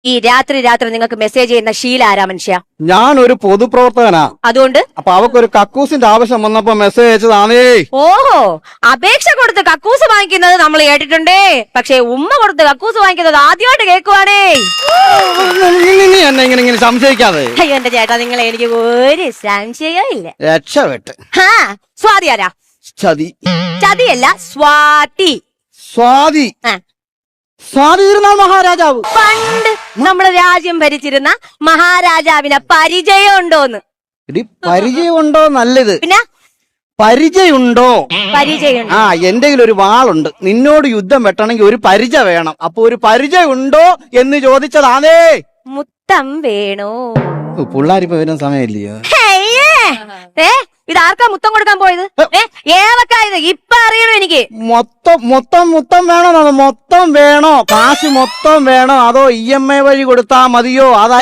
ഈ രാത്രി നിങ്ങൾക്ക് മെസ്സേജ് ചെയ്യുന്ന ശീല ആരാ മനുഷ്യ? ഞാനൊരു പൊതുപ്രവർത്തകനാ. അതുകൊണ്ട് അപ്പൊ അവക്കൊരു കക്കൂസിന്റെ ആവശ്യം വന്നപ്പോ മെസ്സേജ് അയച്ചതാണേ. ഓഹോ, അപേക്ഷ കൊടുത്ത് കക്കൂസ് വാങ്ങിക്കുന്നത് നമ്മൾ കേട്ടിട്ടുണ്ടേ, പക്ഷെ ഉമ്മ കൊടുത്ത് കക്കൂസ് വാങ്ങിക്കുന്നത് ആദ്യമായിട്ട് കേൾക്കുവാണേ. നീ എന്നെ ഇങ്ങനെ സംശയിക്കാതെ. അയ്യോ എന്റെ ചേട്ടാ, നിങ്ങളെ എനിക്ക് ഒരു സംശയവും ഇല്ല. രക്ഷപ്പെട്ട്. സ്വാതി ആരാ? ചതി. ചതിയല്ല, സ്വാതി. സ്വാതി. സ്വാതി തിരുനാൾ മഹാരാജാവ്. പണ്ട് നമ്മള് രാജ്യം ഭരിച്ചിരുന്ന മഹാരാജാവിനെ പരിചയം ഉണ്ടോന്ന്? പരിചയമുണ്ടോ നല്ലത്. പിന്നെ പരിചയമുണ്ടോ? പരിചയം. എന്റെ ഒരു വാളുണ്ട്. നിന്നോട് യുദ്ധം വെട്ടണമെങ്കിൽ ഒരു പരിചയം വേണം. അപ്പൊ ഒരു പരിചയം ഉണ്ടോ എന്ന് ചോദിച്ചതാണേ. മുത്തം വേണോ? പിള്ളാരിപ്പോ വരുന്ന സമയമില്ലയോ? ഇതാർക്കാ മുത്തം കൊടുക്കാൻ പോയത്? ഏതൊക്കായത് ഇപ്പൊ അറിയണോ എനിക്ക്? മൊത്തം വേണോ? മൊത്തം വേണോ? കാശ് മൊത്തം വേണോ അതോ EMI വഴി കൊടുത്താ മതിയോ? അതാ